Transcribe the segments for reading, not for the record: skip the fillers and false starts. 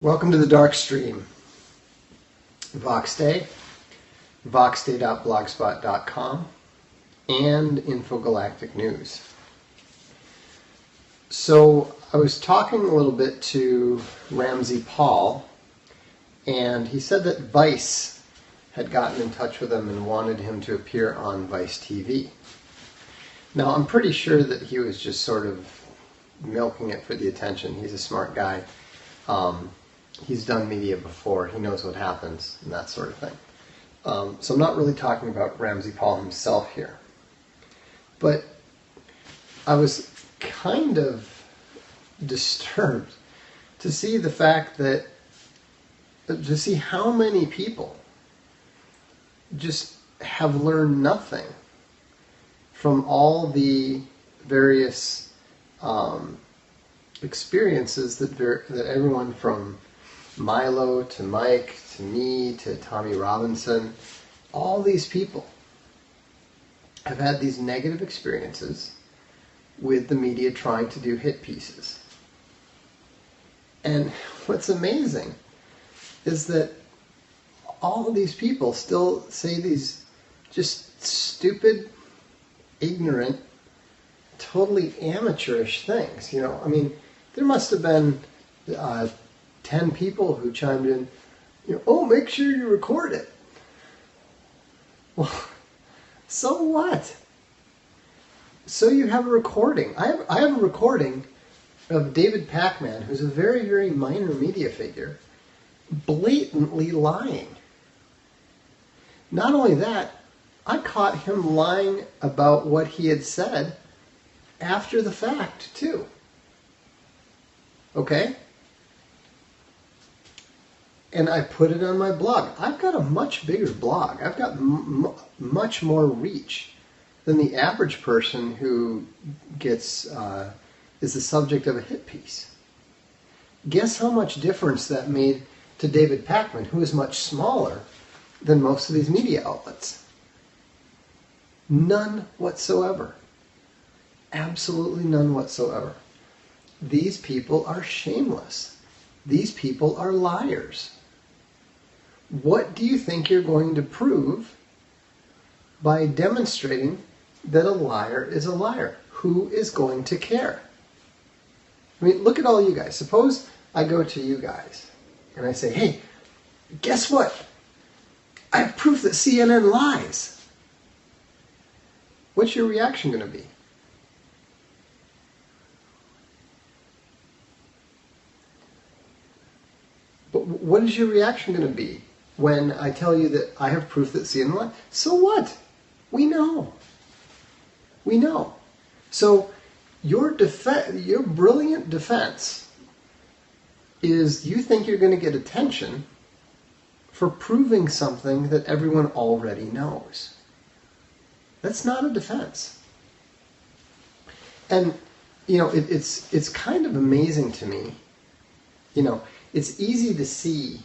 Welcome to the Darkstream. VoxDay, VoxDay.blogspot.com, and Infogalactic News. So I was talking a little bit to Ramsey Paul, and he said that Vice had gotten in touch with him and wanted him to appear on Vice TV. Now, I'm pretty sure that he was just sort of milking it for the attention. He's a smart guy. He's done media before. He knows what happens and that sort of thing. So I'm not really talking about Ramsey Paul himself here. But I was kind of disturbed to see the fact that, to see how many people just have learned nothing from all the various experiences that everyone from Milo to Mike to me to Tommy Robinson, all these people have had these negative experiences with the media trying to do hit pieces. And what's amazing is that all of these people still say these just stupid, ignorant, totally amateurish things. You know, I mean, there must have been 10 people who chimed in, oh, make sure you record it. Well, so what? So you have a recording. I have a recording of David Pacman, who's a very, very minor media figure, blatantly lying. Not only that, I caught him lying about what he had said after the fact, too. Okay? And I put it on my blog. I've got a much bigger blog. I've got much more reach than the average person who gets is the subject of a hit piece. Guess how much difference that made to David Pacman, who is much smaller than most of these media outlets? None whatsoever. Absolutely none whatsoever. These people are shameless. These people are liars. What do you think you're going to prove by demonstrating that a liar is a liar? Who is going to care? I mean, look at all you guys. Suppose I go to you guys and I say, hey, guess what? I have proof that CNN lies. What's your reaction going to be? But what is your reaction going to be when I tell you that I have proof that CNN lies? So what? We know. We know. So your brilliant defense is you think you're going to get attention for proving something that everyone already knows. That's not a defense. And, it's kind of amazing to me. It's easy to see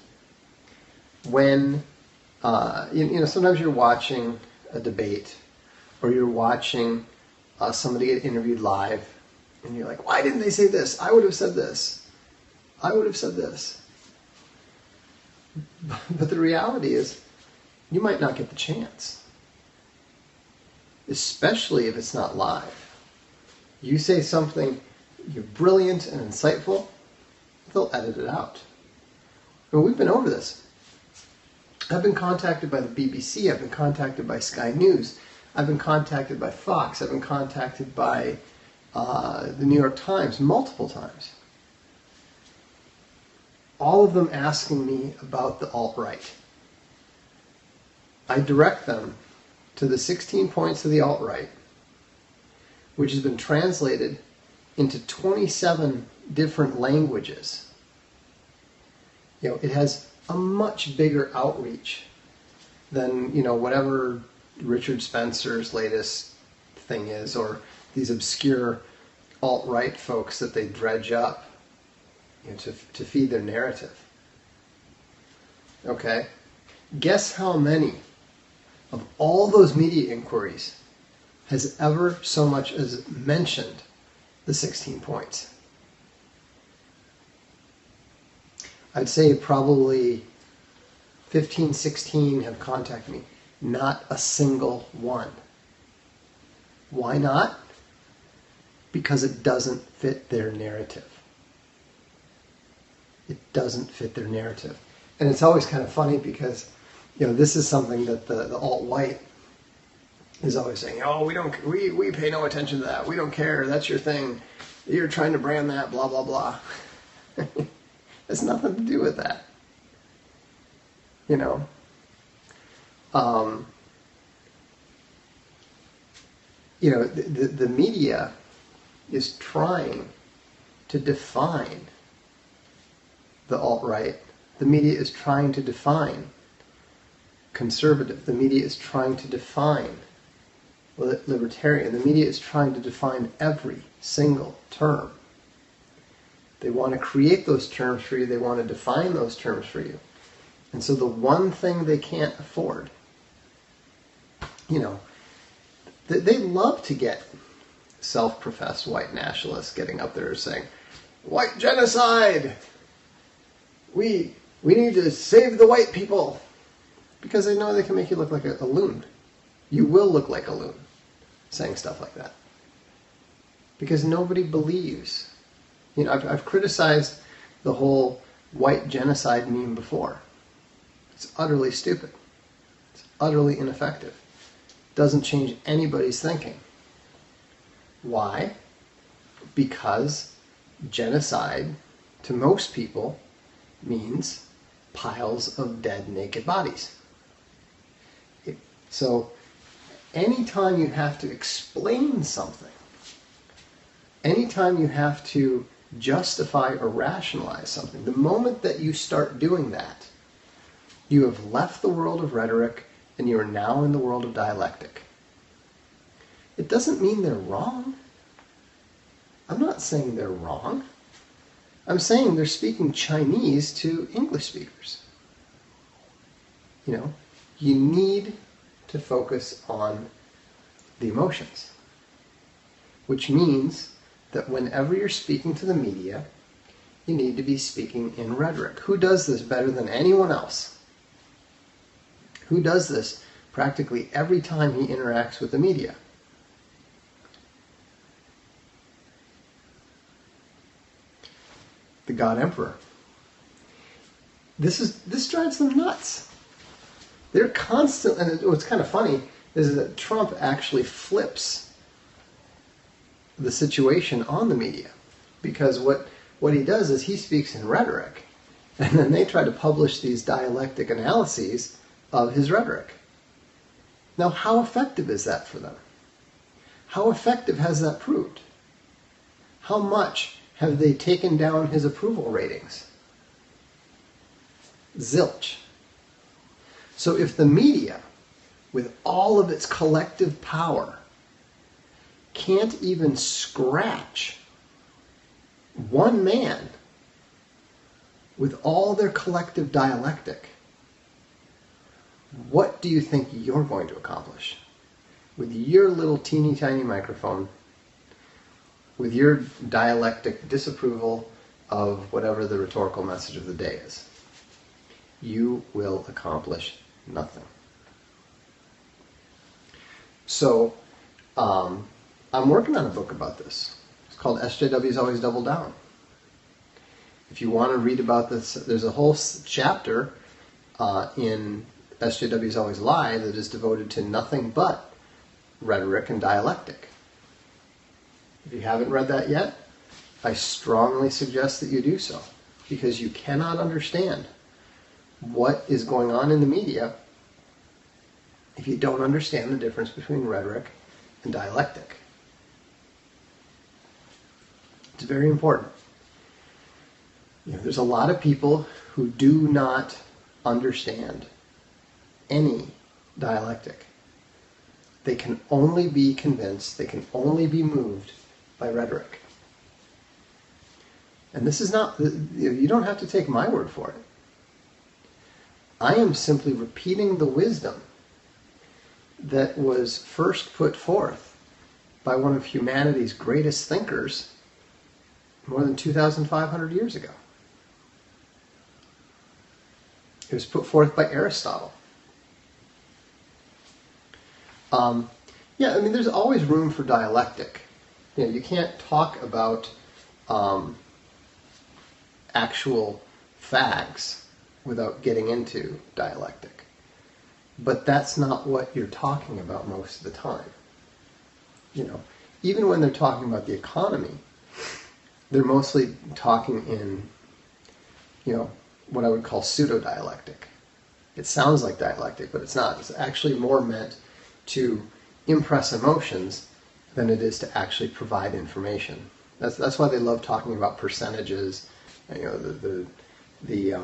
when, sometimes you're watching a debate or you're watching somebody get interviewed live and you're like, why didn't they say this? I would have said this. I would have said this. But the reality is, you might not get the chance. Especially if it's not live. You say something, you're brilliant and insightful, they'll edit it out. And we've been over this. I've been contacted by the BBC, I've been contacted by Sky News, I've been contacted by Fox, I've been contacted by the New York Times multiple times. All of them asking me about the alt-right. I direct them to the 16 points of the alt-right, which has been translated into 27 different languages. It has a much bigger outreach than, whatever Richard Spencer's latest thing is, or these obscure alt-right folks that they dredge up to feed their narrative. Okay? Guess how many of all those media inquiries has ever so much as mentioned the 16 points? I'd say probably 15, 16 have contacted me. Not a single one. Why not? Because it doesn't fit their narrative. It doesn't fit their narrative. And it's always kind of funny because, this is something that the alt-right is always saying, oh, we pay no attention to that. We don't care. That's your thing. You're trying to brand that, blah, blah, blah. It's nothing to do with that. The media is trying to define the alt-right. The media is trying to define conservative. The media is trying to define libertarian. The media is trying to define every single term. They want to create those terms for you. They want to define those terms for you. And so the one thing they can't afford, they love to get self-professed white nationalists getting up there saying, white genocide! We need to save the white people! Because they know they can make you look like a loon. You will look like a loon saying stuff like that. Because nobody believes. I've criticized the whole white genocide meme before. It's utterly stupid. It's utterly ineffective. It doesn't change anybody's thinking. Why? Because genocide, to most people, means piles of dead, naked bodies. So, anytime you have to explain something, anytime you have to justify or rationalize something, the moment that you start doing that, you have left the world of rhetoric and you are now in the world of dialectic. It doesn't mean they're wrong. I'm not saying they're wrong. I'm saying they're speaking Chinese to English speakers. You need to focus on the emotions, which means that whenever you're speaking to the media, you need to be speaking in rhetoric. Who does this better than anyone else? Who does this practically every time he interacts with the media? The God Emperor. This drives them nuts. They're constant, and what's kind of funny is that Trump actually flips the situation on the media, because what he does is he speaks in rhetoric, and then they try to publish these dialectic analyses of his rhetoric. Now, how effective is that for them? How effective has that proved? How much have they taken down his approval ratings? Zilch. So if the media, with all of its collective power, can't even scratch one man with all their collective dialectic, what do you think you're going to accomplish with your little teeny tiny microphone, with your dialectic disapproval of whatever the rhetorical message of the day is? You will accomplish nothing. So, I'm working on a book about this. It's called SJWs Always Double Down. If you want to read about this, there's a whole chapter in SJWs Always Lie that is devoted to nothing but rhetoric and dialectic. If you haven't read that yet, I strongly suggest that you do so, because you cannot understand what is going on in the media if you don't understand the difference between rhetoric and dialectic. It's very important. There's a lot of people who do not understand any dialectic. They can only be convinced, they can only be moved by rhetoric. And this is not, you don't have to take my word for it. I am simply repeating the wisdom that was first put forth by one of humanity's greatest thinkers more than 2,500 years ago. It was put forth by Aristotle. Yeah, I mean, there's always room for dialectic. You know, you can't talk about actual facts without getting into dialectic. But that's not what you're talking about most of the time. You know, even when they're talking about the economy, they're mostly talking in, you know, what I would call pseudo-dialectic. It sounds like dialectic, but it's not. It's actually more meant to impress emotions than it is to actually provide information. That's why they love talking about percentages. You know, the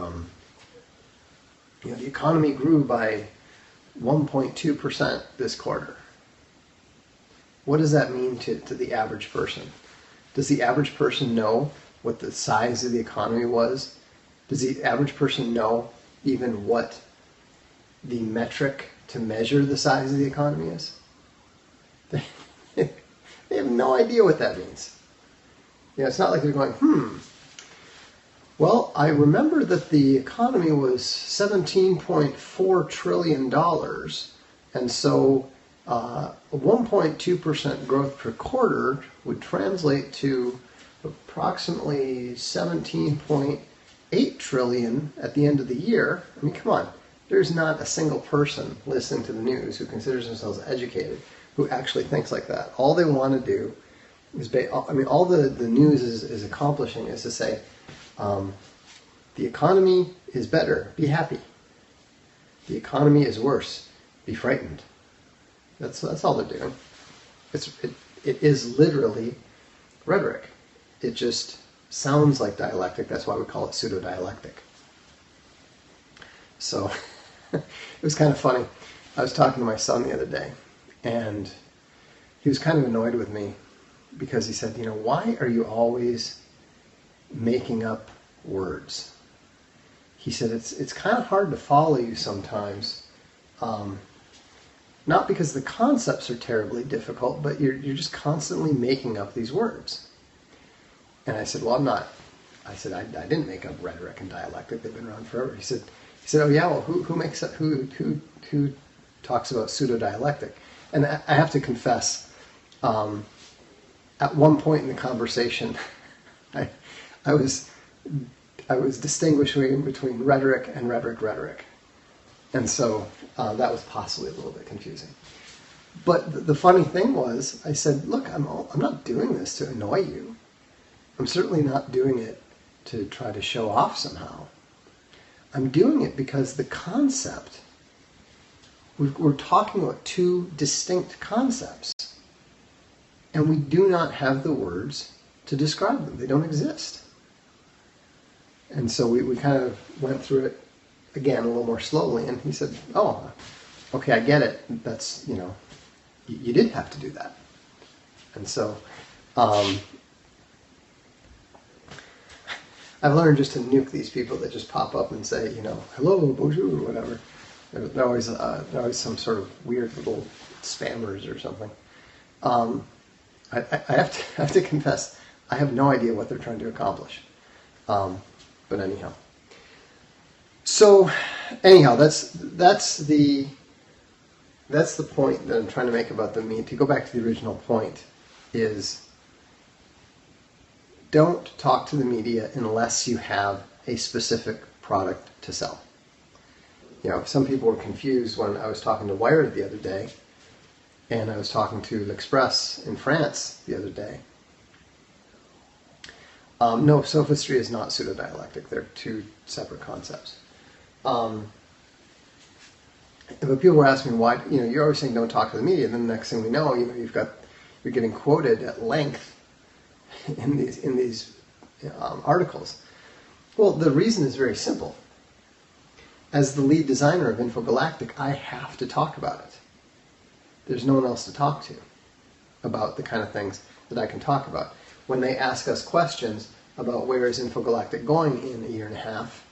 economy grew by 1.2% this quarter. What does that mean to the average person? Does the average person know what the size of the economy was? Does the average person know even what the metric to measure the size of the economy is? They have no idea what that means. You know, it's not like they're going, well, I remember that the economy was $17.4 trillion, and so 1.2% growth per quarter would translate to approximately 17.8 trillion at the end of the year. I mean, come on. There's not a single person listening to the news who considers themselves educated who actually thinks like that. All they want to do is, all the news is accomplishing is to say, the economy is better, be happy. The economy is worse, be frightened. That's all they're doing. It is literally rhetoric. It just sounds like dialectic. That's why we call it pseudo-dialectic. So it was kind of funny. I was talking to my son the other day, and he was kind of annoyed with me because he said, you know, why are you always making up words? He said, it's kind of hard to follow you sometimes. Not because the concepts are terribly difficult, but you're just constantly making up these words. And I said, well, I'm not. I said, I didn't make up rhetoric and dialectic. They've been around forever. He said, oh yeah, well, who makes up, who talks about pseudo-dialectic? And I have to confess, at one point in the conversation, I was distinguishing between rhetoric and rhetoric. And so that was possibly a little bit confusing. But the funny thing was, I said, look, I'm not doing this to annoy you. I'm certainly not doing it to try to show off somehow. I'm doing it because the concept, we're talking about two distinct concepts. And we do not have the words to describe them. They don't exist. And so we kind of went through it again a little more slowly, and he said, oh, okay, I get it. That's, you know, you did have to do that. And so I've learned just to nuke these people that just pop up and say, you know, hello, bonjour, or whatever. They're always some sort of weird little spammers or something. I have to confess, I have no idea what they're trying to accomplish. But anyhow. So, anyhow, that's the point that I'm trying to make about the media. To go back to the original point, is don't talk to the media unless you have a specific product to sell. You know, some people were confused when I was talking to Wired the other day, and I was talking to L'Express in France the other day. No, sophistry is not pseudo-dialectic. They're two separate concepts. But people were asking why, you know, you're always saying don't talk to the media, and then the next thing we know, you know, you're getting quoted at length in these articles. Well, the reason is very simple. As the lead designer of Infogalactic, I have to talk about it. There's no one else to talk to about the kind of things that I can talk about. When they ask us questions about where is Infogalactic going in a year and a half,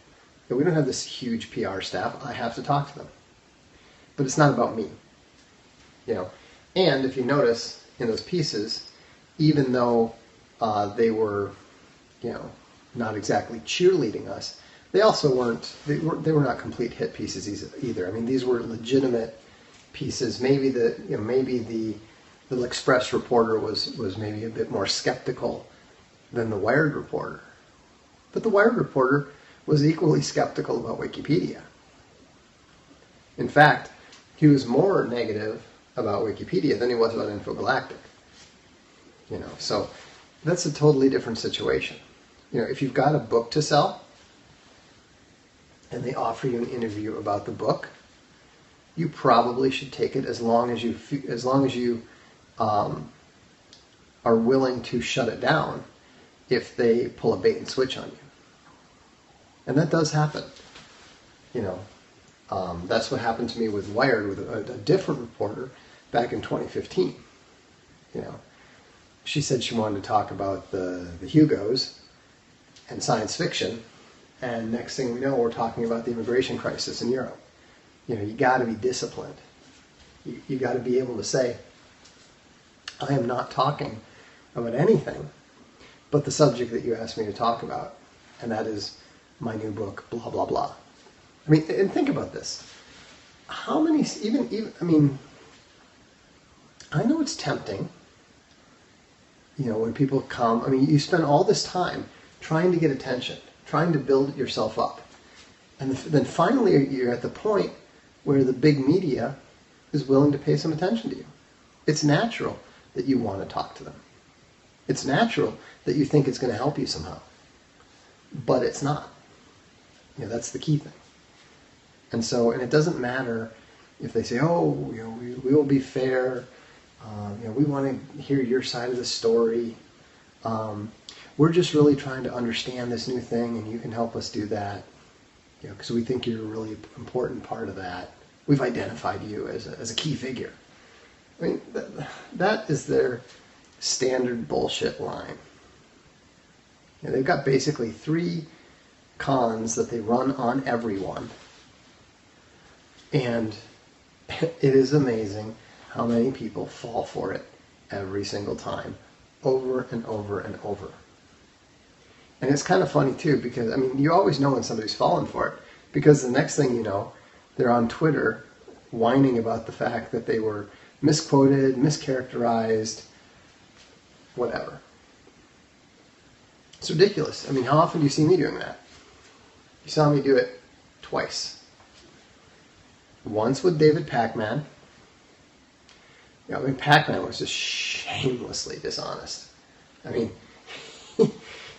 we don't have this huge PR staff. I have to talk to them. But it's not about me. You know. And if you notice in those pieces, even though they were, you know, not exactly cheerleading us, They also weren't, they were not complete hit pieces either. I mean, these were legitimate pieces. Maybe the Express reporter was maybe a bit more skeptical than the Wired reporter. But the Wired reporter was equally skeptical about Wikipedia. In fact, he was more negative about Wikipedia than he was about Infogalactic. So that's a totally different situation. If you've got a book to sell and they offer you an interview about the book, you probably should take it as long as you are willing to shut it down if they pull a bait and switch on you. And that does happen. That's what happened to me with Wired, with a different reporter back in 2015. She said she wanted to talk about the Hugos and science fiction, and next thing we know, we're talking about the immigration crisis in Europe. You got to be disciplined. You got to be able to say, I am not talking about anything but the subject that you asked me to talk about, and that is my new book, blah, blah, blah. I mean, and think about this. How many, I know it's tempting, when people come, you spend all this time trying to get attention, trying to build yourself up. And then finally you're at the point where the big media is willing to pay some attention to you. It's natural that you want to talk to them. It's natural that you think it's going to help you somehow. But it's not. That's the key thing. And it doesn't matter if they say, we will be fair. We want to hear your side of the story. We're just really trying to understand this new thing, and you can help us do that. Because we think you're a really important part of that. We've identified you as a key figure. That is their standard bullshit line. They've got basically 3 cons that they run on everyone. And it is amazing how many people fall for it every single time, over and over and over. And it's kind of funny too, because you always know when somebody's fallen for it, because the next thing you know, they're on Twitter whining about the fact that they were misquoted, mischaracterized, whatever. It's ridiculous. How often do you see me doing that? You saw me do it twice. Once with David Pacman. Pacman was just shamelessly dishonest.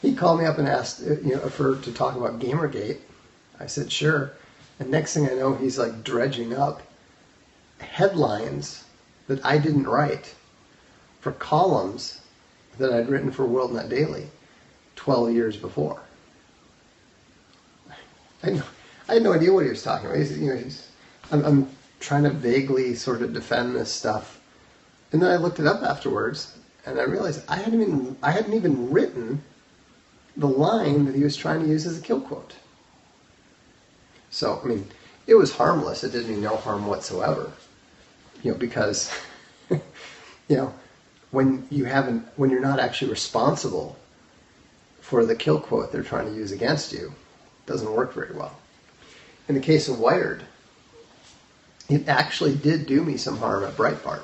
He called me up and asked to talk about Gamergate. I said, sure. And next thing I know, he's like dredging up headlines that I didn't write for columns that I'd written for WorldNet Daily 12 years before. I had no idea what he was talking about. I'm trying to vaguely sort of defend this stuff, and then I looked it up afterwards, and I realized I hadn't even written the line that he was trying to use as a kill quote. So it was harmless. It did me no harm whatsoever. Because when you're not actually responsible for the kill quote they're trying to use against you, it doesn't work very well. In the case of Wired, it actually did do me some harm at Breitbart.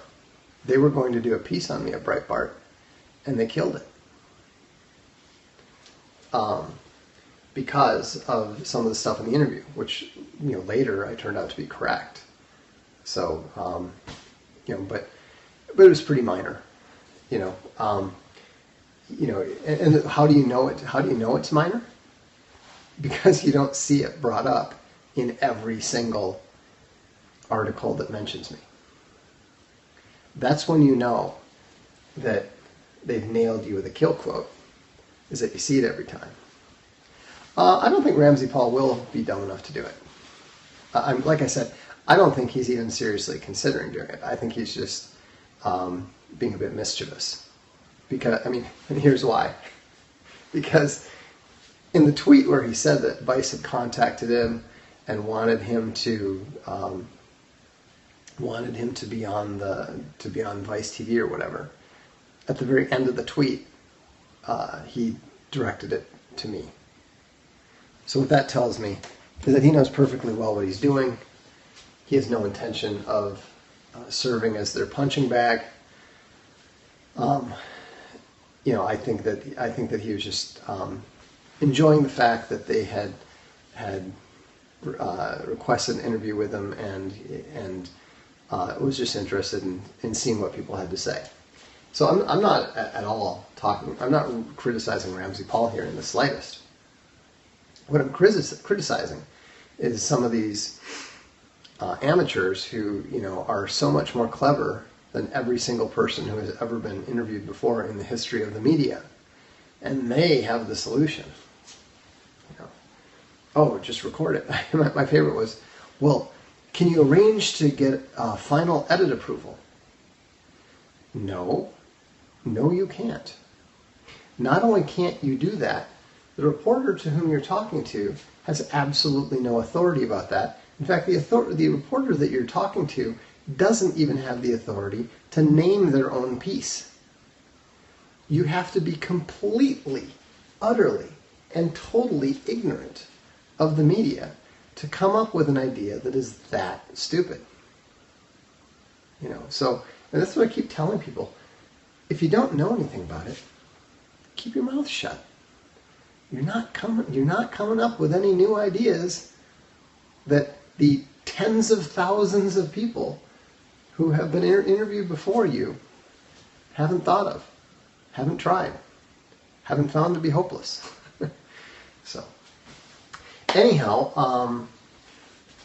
They were going to do a piece on me at Breitbart, and they killed it. Because of some of the stuff in the interview, which later I turned out to be correct. So, but it was pretty minor, and how do you know it? How do you know it's minor? Because you don't see it brought up in every single article that mentions me. That's when you know that they've nailed you with a kill quote, is that you see it every time. I don't think Ramsey Paul will be dumb enough to do it. Like I said, I don't think he's even seriously considering doing it. I think he's just being a bit mischievous. Because, and here's why. Because in the tweet where he said that Vice had contacted him and wanted him to be on Vice TV or whatever, at the very end of the tweet, he directed it to me. So what that tells me is that he knows perfectly well what he's doing. He has no intention of serving as their punching bag. I think that he was just enjoying the fact that they had requested an interview with him, and was just interested in seeing what people had to say. So I'm not at all I'm not criticizing Ramsey Paul here in the slightest. What I'm criticizing is some of these amateurs who, are so much more clever than every single person who has ever been interviewed before in the history of the media, and they have the solution. Oh, just record it. My favorite was, well, can you arrange to get final edit approval? No, you can't. Not only can't you do that, the reporter to whom you're talking to has absolutely no authority about that. In fact, the reporter that you're talking to doesn't even have the authority to name their own piece. You have to be completely, utterly, and totally ignorant of the media to come up with an idea that is that stupid. So, and that's what I keep telling people. If you don't know anything about it, keep your mouth shut. You're not coming up with any new ideas that the tens of thousands of people who have been interviewed before you haven't thought of, haven't tried, haven't found to be hopeless. So, anyhow,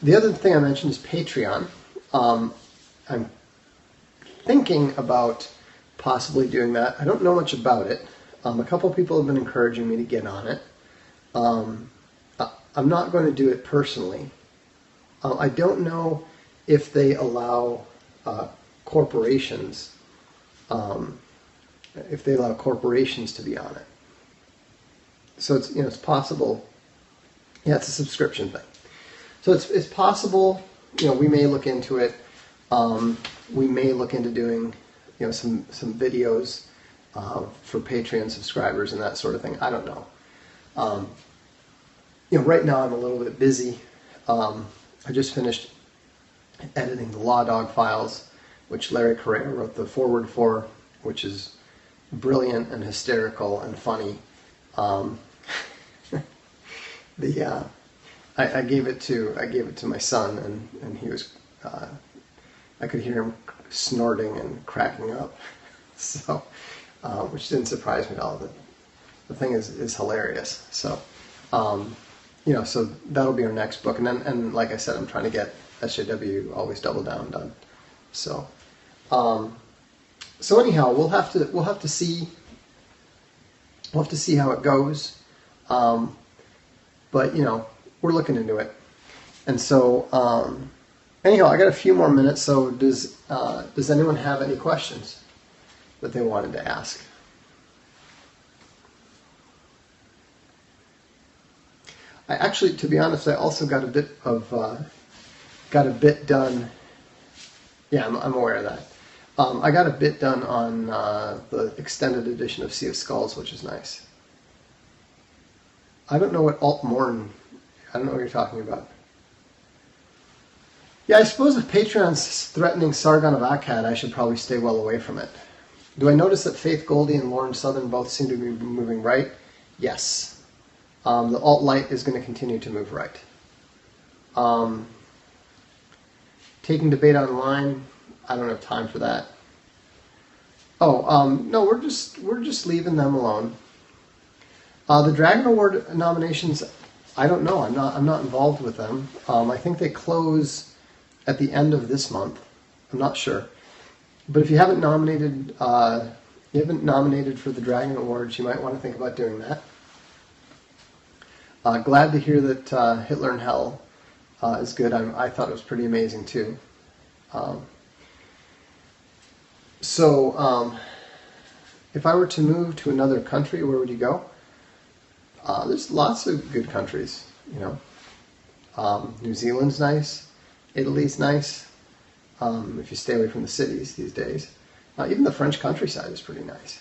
the other thing I mentioned is Patreon. I'm thinking about possibly doing that. I don't know much about it. A couple people have been encouraging me to get on it. I'm not going to do it personally. I don't know if they allow corporations, to be on it. So it's possible. Yeah, it's a subscription thing. So it's possible. We may look into it. We may look into doing some videos for Patreon subscribers and that sort of thing. I don't know. Right now I'm a little bit busy. I just finished editing the Law Dog files, which Larry Correa wrote the foreword for, which is brilliant and hysterical and funny. I gave it to my son, and he was I could hear him snorting and cracking up. So, which didn't surprise me at all. The thing is hilarious. So, so that'll be our next book, and like I said, I'm trying to get SJW Always Double Down done. So, anyhow, we'll have to see how it goes. But we're looking into it, and so anyhow, I got a few more minutes. So does anyone have any questions that they wanted to ask? I actually, to be honest, I also got a bit done. Yeah, I'm aware of that. I got a bit done on the extended edition of Sea of Skulls, which is nice. I don't know what Alt-Morn, I don't know what you're talking about. Yeah, I suppose if Patreon's threatening Sargon of Akkad, I should probably stay well away from it. Do I notice that Faith Goldie and Lauren Southern both seem to be moving right? Yes. The alt-light is going to continue to move right. Taking debate online, I don't have time for that. No, we're just leaving them alone. The Dragon Award nominations, I don't know. I'm not involved with them. I think they close at the end of this month. I'm not sure. But if you haven't nominated for the Dragon Awards, you might want to think about doing that. Glad to hear that Hitler in Hell is good. I thought it was pretty amazing too. If I were to move to another country, where would you go? There's lots of good countries, New Zealand's nice, Italy's nice, if you stay away from the cities these days. Even the French countryside is pretty nice.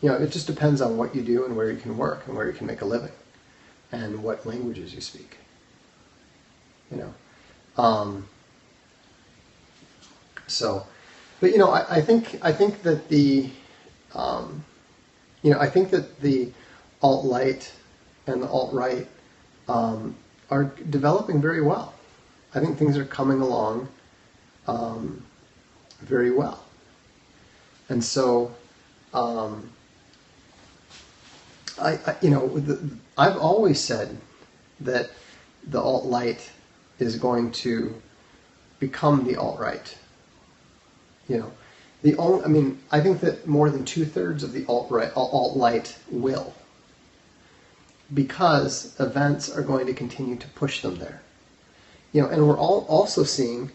it just depends on what you do and where you can work and where you can make a living and what languages you speak. But I think that the I think that the alt-light and the alt-right are developing very well. I think things are coming along very well. And so, I've always said that the alt-light is going to become the alt-right. I think that more than 2/3 of the alt-light will, because events are going to continue to push them there. And we're also seeing,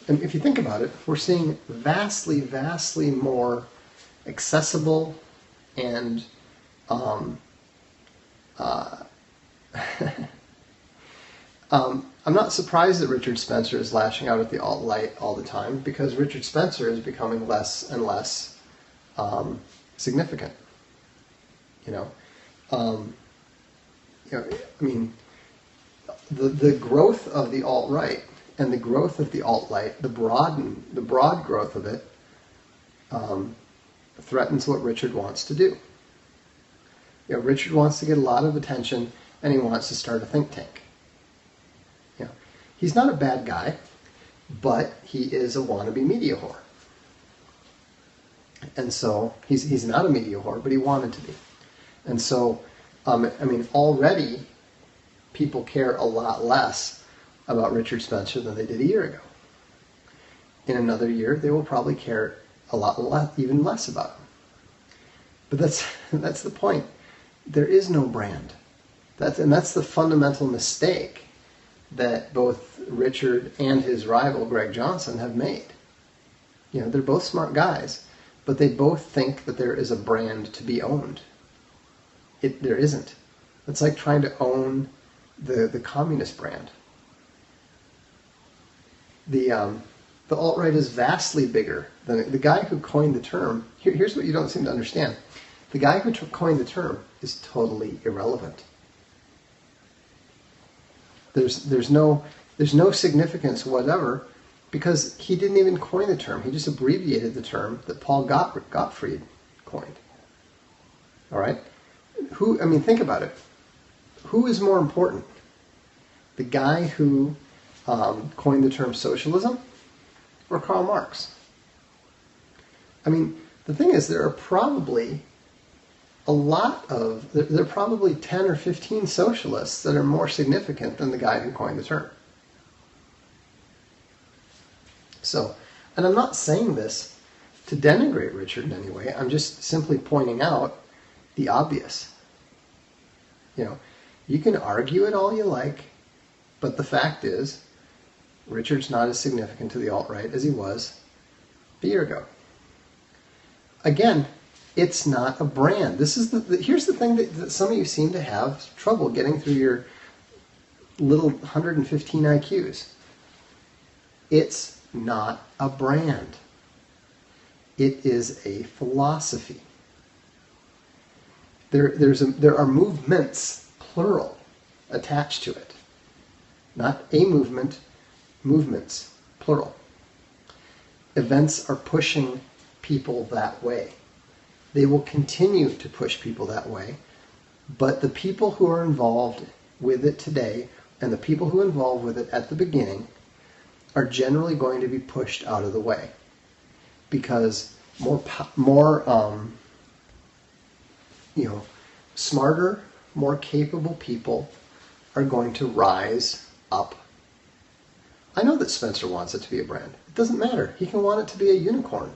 and if you think about it, we're seeing vastly, vastly more accessible and I'm not surprised that Richard Spencer is lashing out at the alt-light all the time, because Richard Spencer is becoming less and less significant. The growth of the alt-right and the growth of the alt-light, the broad growth of it, threatens what Richard wants to do. Richard wants to get a lot of attention, and he wants to start a think tank. He's not a bad guy, but he is a wannabe media whore. And so he's not a media whore, but he wanted to be. And so, already people care a lot less about Richard Spencer than they did a year ago. In another year, they will probably care a lot less, even less about him. But that's the point. There is no brand. That's the fundamental mistake that both Richard and his rival Greg Johnson have made. They're both smart guys, but they both think that there is a brand to be owned. There isn't. It's like trying to own the communist brand. The alt-right is vastly bigger than the guy who coined the term. Here's what you don't seem to understand. The guy who coined the term is totally irrelevant. There's no significance whatever, because he didn't even coin the term. He just abbreviated the term that Paul Gottfried coined. All right? Think about it. Who is more important? The guy who coined the term socialism, or Karl Marx? The thing is, there are probably there are probably 10 or 15 socialists that are more significant than the guy who coined the term. So, and I'm not saying this to denigrate Richard in any way. I'm just simply pointing out the obvious. You can argue it all you like, but the fact is, Richard's not as significant to the alt-right as he was a year ago. Again, it's not a brand. Here's the thing that some of you seem to have trouble getting through your little 115 IQs. It's not a brand. It is a philosophy. There are movements, plural, attached to it. Not a movement, movements, plural. Events are pushing people that way. They will continue to push people that way, but the people who are involved with it today and the people who are involved with it at the beginning are generally going to be pushed out of the way, because smarter, more capable people are going to rise up. I know that Spencer wants it to be a brand. It doesn't matter. He can want it to be a unicorn.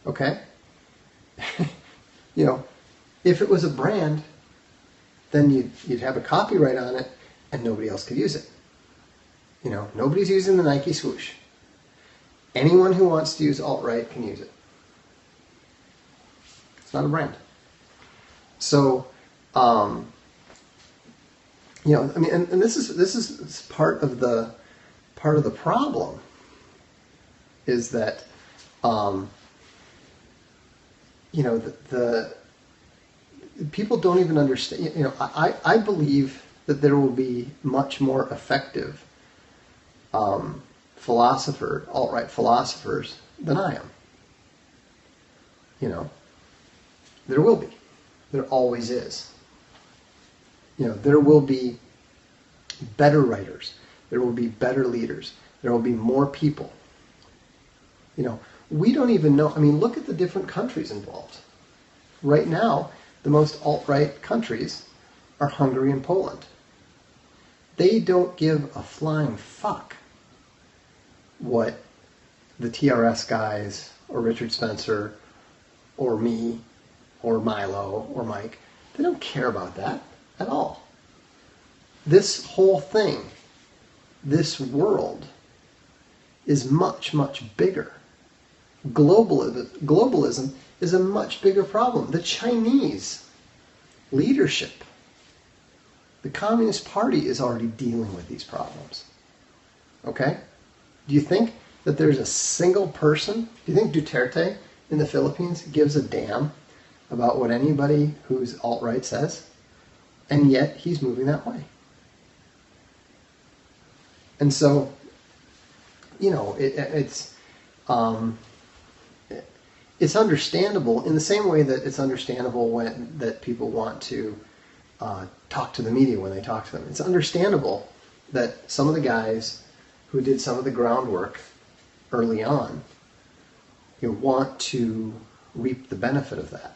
Okay? If it was a brand, then you'd have a copyright on it and nobody else could use it. Nobody's using the Nike swoosh. Anyone who wants to use alt-right can use it. It's not a brand. So, and this is part of the problem, is that people don't even understand. You know, I believe that there will be much more effective alt-right philosophers than I am. You know, there will be. There always is. You know, there will be better writers. There will be better leaders. There will be more people. You know, we don't even know. I mean, look at the different countries involved. Right now, the most alt-right countries are Hungary and Poland. They don't give a flying fuck what the TRS guys or Richard Spencer or me or Milo or Mike, they don't care about that at all. This whole thing, this world, is much, much bigger. Globalism is a much bigger problem. The Chinese leadership, the Communist Party is already dealing with these problems. Okay? Do you think that there's a single person, do you think Duterte in the Philippines gives a damn about what anybody who's alt-right says? And yet he's moving that way. And so, you know, it's understandable in the same way that it's understandable that people want to talk to the media when they talk to them. It's understandable that some of the guys who did some of the groundwork early on, you know, want to reap the benefit of that.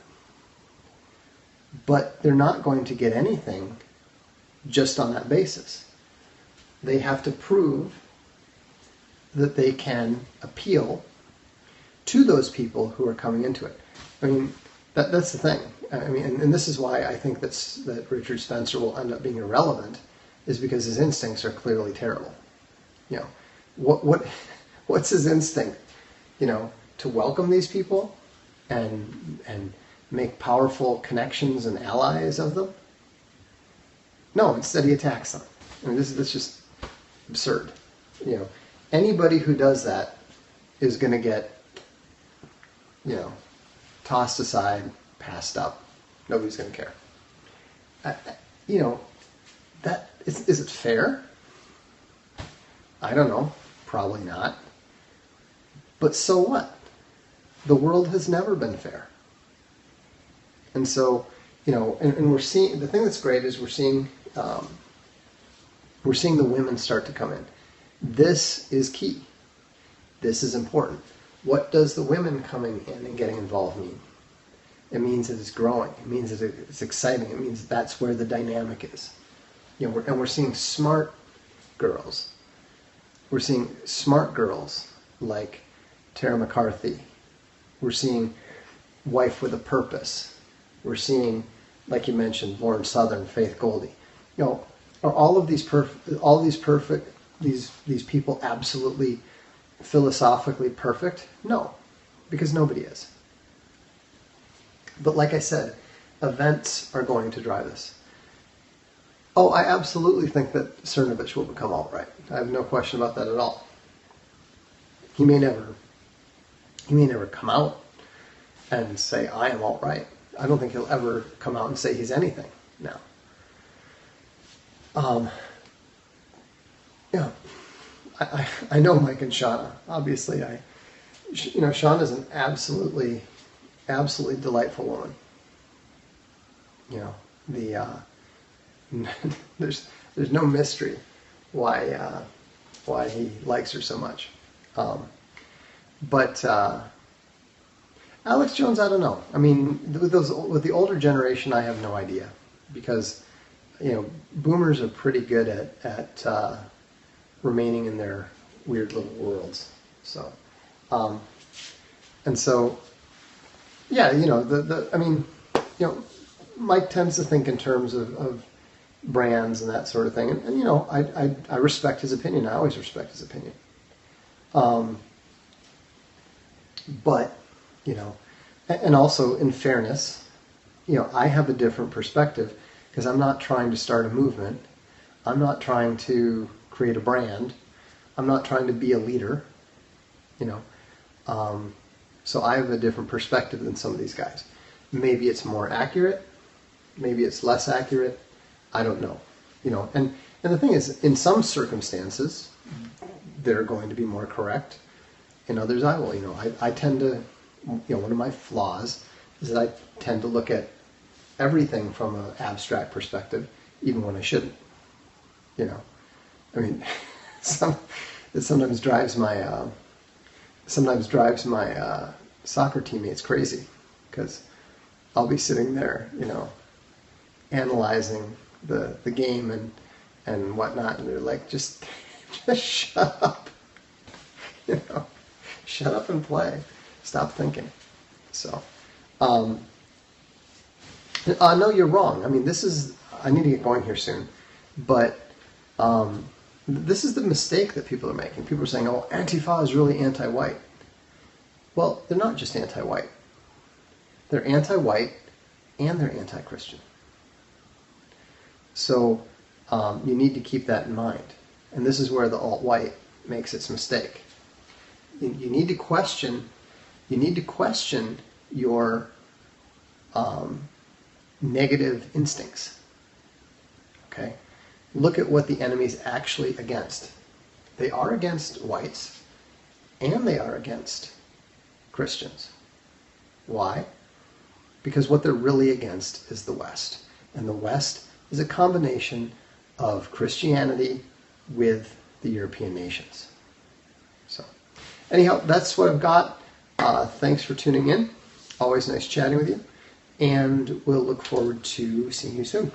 But they're not going to get anything just on that basis. They have to prove that they can appeal to those people who are coming into it. I mean, that's the thing. I mean, and this is why I think that Richard Spencer will end up being irrelevant, is because his instincts are clearly terrible. You know, what's his instinct? You know, to welcome these people and make powerful connections and allies of them? No, instead he attacks them. I mean, that's just absurd. You know, anybody who does that is going to get, you know, tossed aside, passed up. Nobody's going to care. You know, that is it fair? I don't know. Probably not. But so what? The world has never been fair. And so, you know, and we're seeing, the thing that's great is we're seeing the women start to come in. This is key. This is important. What does the women coming in and getting involved mean? It means that it's growing. It means that it's exciting. It means that's where the dynamic is. You know, we're seeing smart girls. We're seeing smart girls like Tara McCarthy. We're seeing Wife with a Purpose. We're seeing, like you mentioned, Lauren Southern, Faith Goldie. You know, are all of these these people absolutely philosophically perfect? No, because nobody is. But like I said, events are going to drive this. Oh, I absolutely think that Cernovich will become alt-right. I have no question about that at all. He may never come out and say, I am alt-right. I don't think he'll ever come out and say he's anything now. Yeah, I know Mike and Shauna. Obviously, you know, Shauna's an absolutely delightful woman. You know, there's no mystery why he likes her so much. But Alex Jones, I don't know. I mean, with the older generation, I have no idea, because, you know, boomers are pretty good at remaining in their weird little worlds. So, and so, yeah, you know, I mean, you know, Mike tends to think in terms of brands and that sort of thing, and you know, I respect his opinion. I always respect his opinion. But, you know, and also in fairness, you know, I have a different perspective, because I'm not trying to start a movement. I'm not trying to create a brand. I'm not trying to be a leader, you know. So I have a different perspective than some of these guys. Maybe it's more accurate. maybe it's less accurate. I don't know. And the thing is, in some circumstances, they're going to be more correct. In others, I will. I tend to, one of my flaws is that I tend to look at everything from an abstract perspective, even when I shouldn't. I mean, it sometimes drives my soccer teammates crazy, because I'll be sitting there, analyzing the game and whatnot, and they're like, just shut up, shut up and play, stop thinking. So, no, you're wrong. I mean, I need to get going here soon, but this is the mistake that people are making. People are saying, oh, Antifa is really anti-white. Well, they're not just anti-white. They're anti-white and they're anti-Christian. So you need to keep that in mind. And this is where the alt-white makes its mistake. You need to question your negative instincts. Okay? Look at what the enemy's actually against. They are against whites and they are against Christians. Why? Because what they're really against is the West. And the West is a combination of Christianity with the European nations. So, anyhow, that's what I've got. Thanks for tuning in. Always nice chatting with you. And we'll look forward to seeing you soon.